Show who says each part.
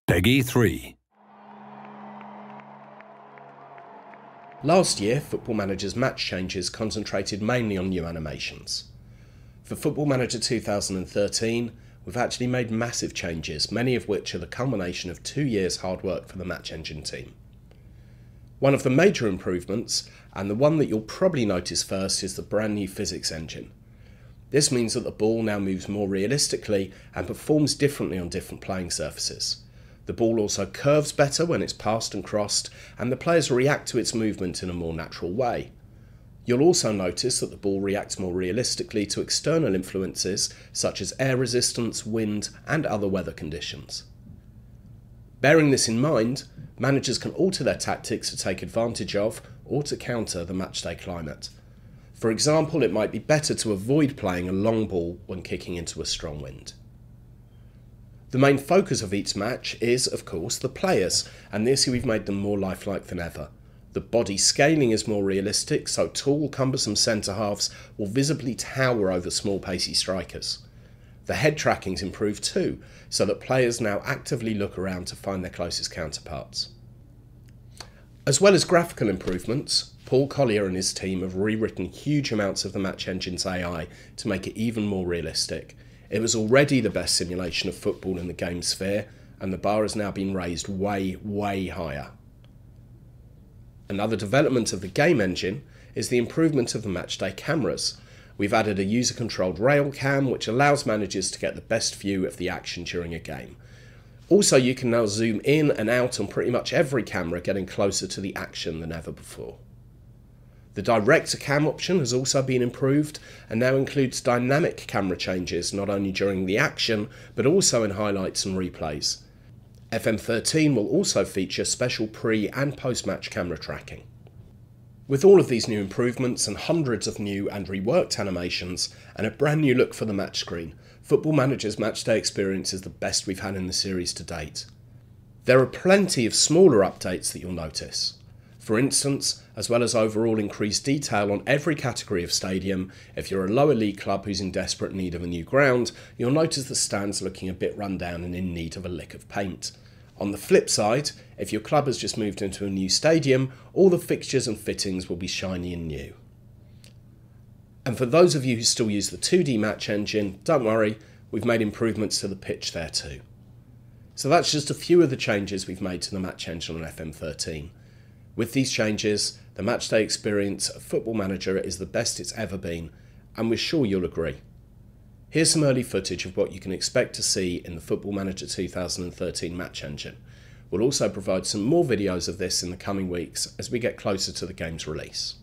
Speaker 1: Peggy 3.
Speaker 2: Last year, Football Manager's match changes concentrated mainly on new animations. For Football Manager 2013, we've actually made massive changes, many of which are the culmination of 2 years' hard work for the Match Engine team. One of the major improvements, and the one that you'll probably notice first, is the brand new physics engine. This means that the ball now moves more realistically and performs differently on different playing surfaces. The ball also curves better when it's passed and crossed, and the players react to its movement in a more natural way. You'll also notice that the ball reacts more realistically to external influences such as air resistance, wind, and other weather conditions. Bearing this in mind, managers can alter their tactics to take advantage of or to counter the matchday climate. For example, it might be better to avoid playing a long ball when kicking into a strong wind. The main focus of each match is, of course, the players, and this year we've made them more lifelike than ever. The body scaling is more realistic, so tall, cumbersome centre-halves will visibly tower over small, pacey strikers. The head tracking's improved too, so that players now actively look around to find their closest counterparts. As well as graphical improvements, Paul Collier and his team have rewritten huge amounts of the Match Engine's AI to make it even more realistic. It was already the best simulation of football in the game sphere, and the bar has now been raised way, way higher. Another development of the game engine is the improvement of the matchday cameras. We've added a user-controlled rail cam which allows managers to get the best view of the action during a game. Also, you can now zoom in and out on pretty much every camera, getting closer to the action than ever before. The director cam option has also been improved and now includes dynamic camera changes not only during the action but also in highlights and replays. FM13 will also feature special pre- and post-match camera tracking. With all of these new improvements and hundreds of new and reworked animations and a brand new look for the match screen, Football Manager's matchday experience is the best we've had in the series to date. There are plenty of smaller updates that you'll notice. For instance, as well as overall increased detail on every category of stadium, if you're a lower league club who's in desperate need of a new ground, you'll notice the stands looking a bit run down and in need of a lick of paint. On the flip side, if your club has just moved into a new stadium, all the fixtures and fittings will be shiny and new. And for those of you who still use the 2D Match Engine, don't worry, we've made improvements to the pitch there too. So that's just a few of the changes we've made to the Match Engine on FM13. With these changes, the matchday experience of Football Manager is the best it's ever been, and we're sure you'll agree. Here's some early footage of what you can expect to see in the Football Manager 2013 Match Engine. We'll also provide some more videos of this in the coming weeks as we get closer to the game's release.